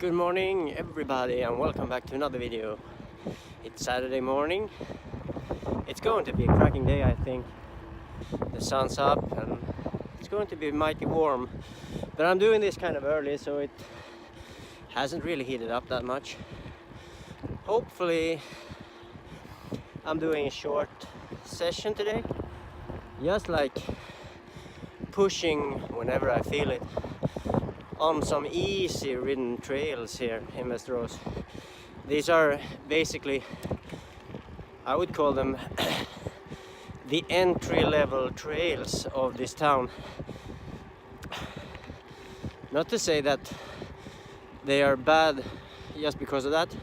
Good morning everybody and welcome back to another video. It's Saturday morning. It's going to be a cracking day, I think. The sun's up and it's going to be mighty warm. But I'm doing this kind of early, so it hasn't really heated up that much. Hopefully I'm doing a short session today. Just like pushing whenever I feel it on some easy ridden trails here in Västerås. These are basically, I would call them the entry-level trails of this town. Not to say that they are bad just because of that.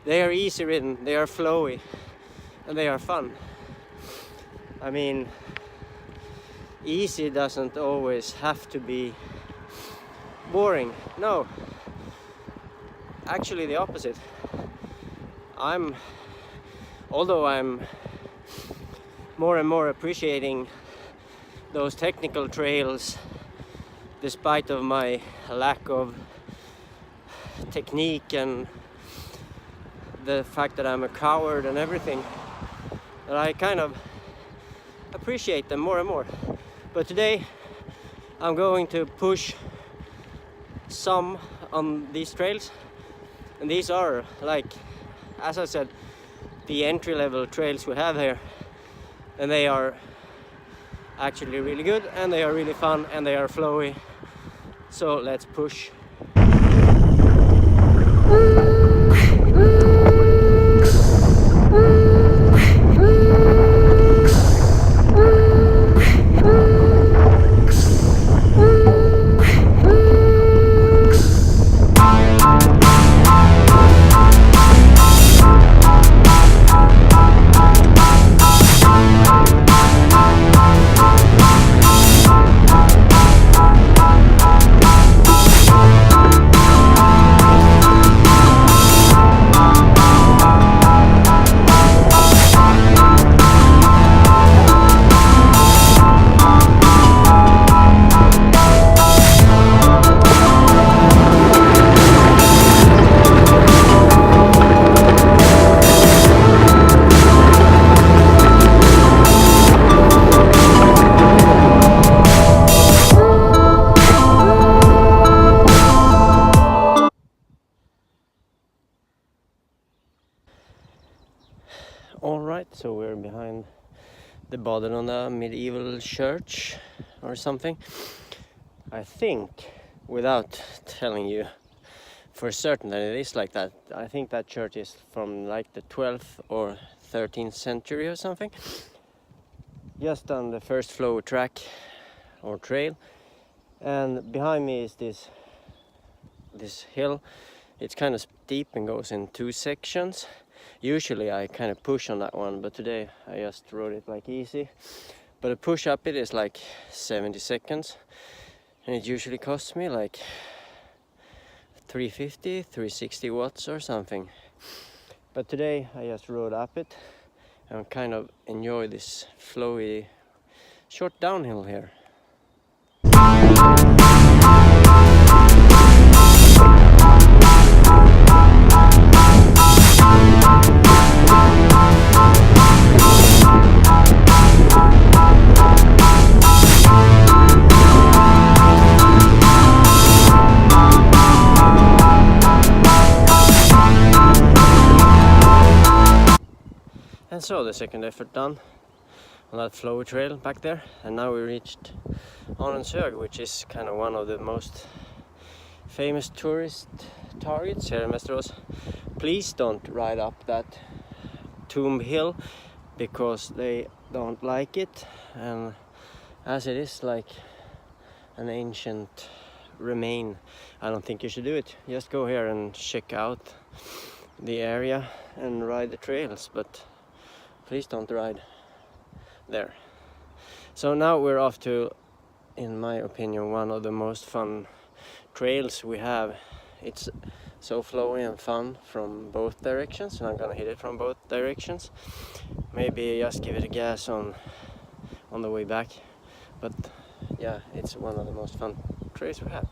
They are easy ridden, they are flowy, and they are fun. I mean, easy doesn't always have to be boring. No, actually the opposite. Although I'm more and more appreciating those technical trails despite of my lack of technique and the fact that I'm a coward and everything, that I kind of appreciate them more and more. But today I'm going to push some on these trails, and these are, like, as I said, the entry-level trails we have here, and they are actually really good and they are really fun and they are flowy. So let's push. Alright, so we're behind the Badenona medieval church or something. I think, without telling you for certain that it is like that, I think that church is from like the 12th or 13th century or something. Just on the first flow track or trail, and behind me is this hill. It's kind of steep and goes in two sections. Usually I kind of push on that one, but today I just rode it like easy. But a push up it is like 70 seconds, and it usually costs me like 350, 360 watts or something. But today I just rode up it and kind of enjoy this flowy short downhill here. And so the second effort done on that flowy trail back there, and now we reached Arnensög, which is kind of one of the most famous tourist targets here in Västerås. Please don't ride up that tomb hill because they don't like it, and as it is like an ancient remain, I don't think you should do it. Just go here and check out the area and ride the trails, but please don't ride there. So now we're off to, in my opinion, one of the most fun trails we have. It's so flowy and fun from both directions, and I'm gonna hit it from both directions. Maybe just give it a gas on the way back, but yeah, it's one of the most fun trails we have.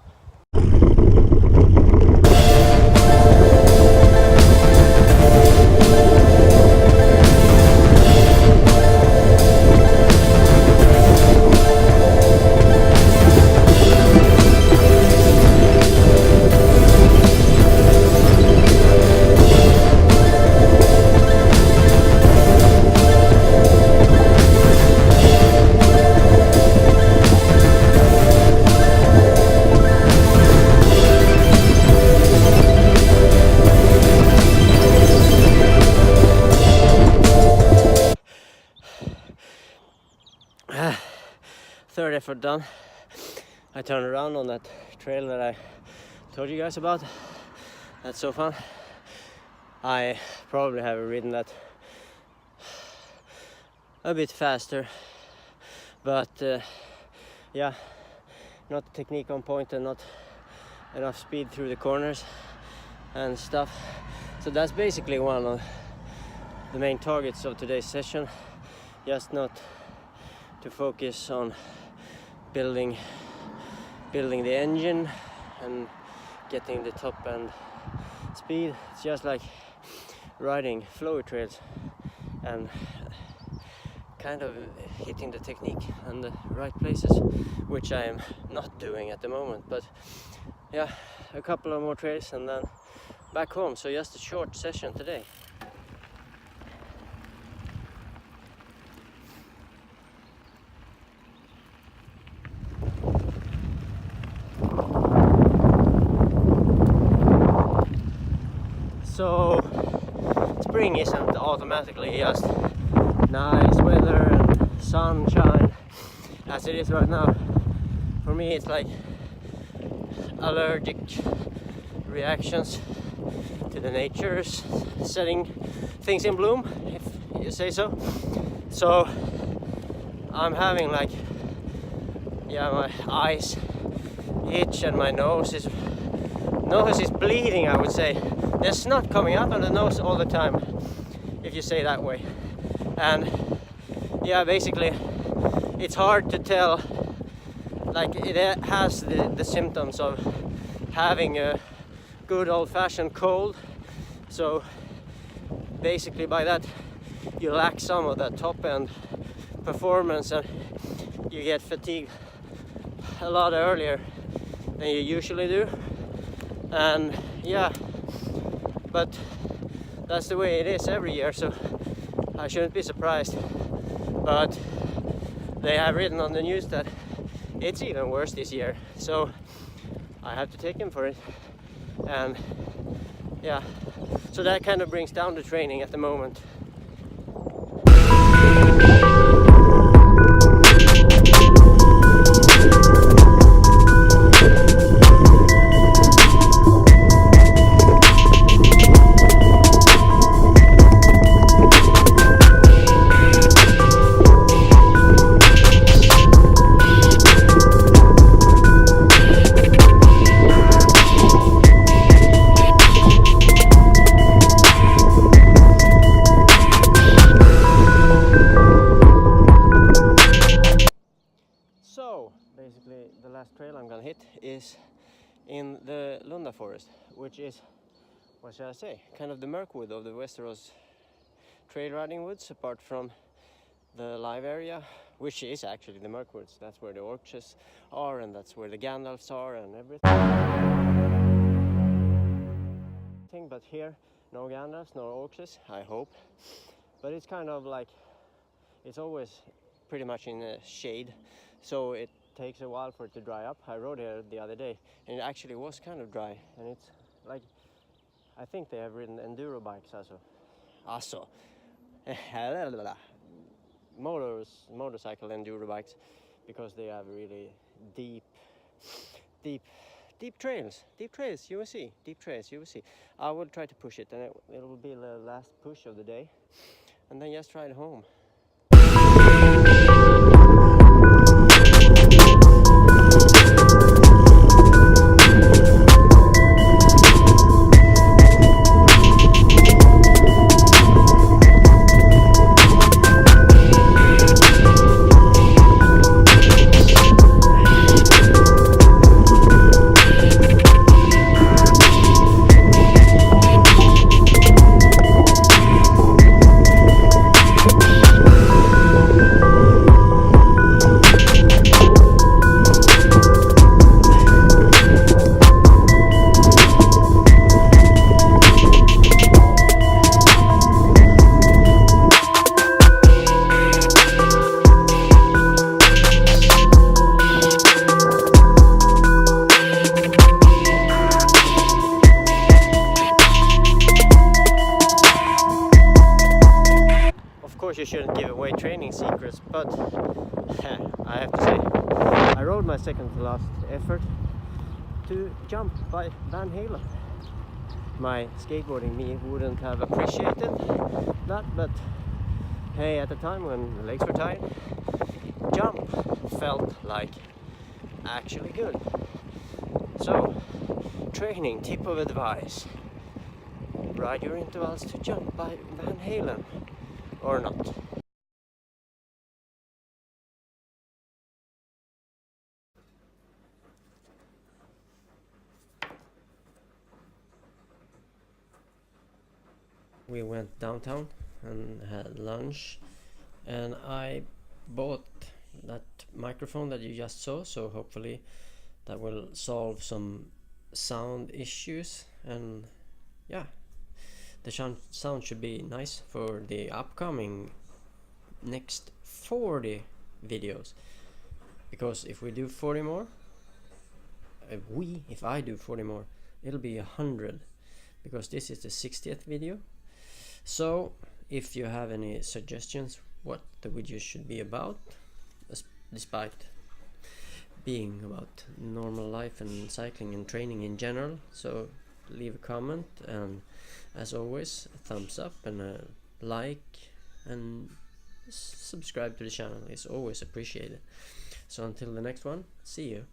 Third effort done. I turned around on that trail that I told you guys about. That's so fun. I probably have ridden that a bit faster, but yeah, not technique on point and not enough speed through the corners and stuff. So that's basically one of the main targets of today's session. Just not to focus on building the engine and getting the top end speed. It's just like riding flowy trails and kind of hitting the technique and the right places, which I am not doing at the moment. But yeah, a couple of more trails and then back home. So just a short session today. So spring isn't automatically just nice weather and sunshine as it is right now. For me it's like allergic reactions to the nature's setting things in bloom, if you say so. So I'm having like, yeah, my eyes itch and my nose is bleeding, I would say. There's snot coming out of the nose all the time, if you say that way. And yeah, basically it's hard to tell, like it has the symptoms of having a good old-fashioned cold. So basically by that you lack some of that top end performance and you get fatigued a lot earlier than you usually do. And yeah, but that's the way it is every year, so I shouldn't be surprised. But they have written on the news that it's even worse this year, so I have to take him for it. And yeah, so that kind of brings down the training at the moment. Basically the last trail I'm gonna hit is in the Lunda forest, which is, what shall I say, kind of the Mirkwood of the Westeros trail riding woods, apart from the live area, which is actually the Mirkwoods. That's where the orches are and that's where the Gandalfs are and everything. But here, no Gandalfs, no orches, I hope. But it's kind of like, it's always pretty much in the shade, so it takes a while for it to dry up. I rode here the other day and it actually was kind of dry, and it's like, I think they have ridden enduro bikes also motorcycle enduro bikes, because they have really deep trails, you will see, I will try to push it, and it will be the last push of the day, and then just ride home. You shouldn't give away training secrets, but I have to say, I rode my second to last effort to jump by Van Halen. My skateboarding me wouldn't have appreciated that, but hey, at the time when the legs were tired, jump felt like actually good. So, training tip of advice: ride your intervals to jump by Van Halen or not. We went downtown and had lunch, and I bought that microphone that you just saw, so hopefully that will solve some sound issues. And yeah, the sound should be nice for the upcoming next 40 videos, because if we do 40 more, if I do 40 more, it'll be 100, because this is the 60th video. So if you have any suggestions what the video should be about, despite being about normal life and cycling and training in general, so leave a comment, and as always, a thumbs up and a like, and subscribe to the channel is always appreciated. So until the next one, see you.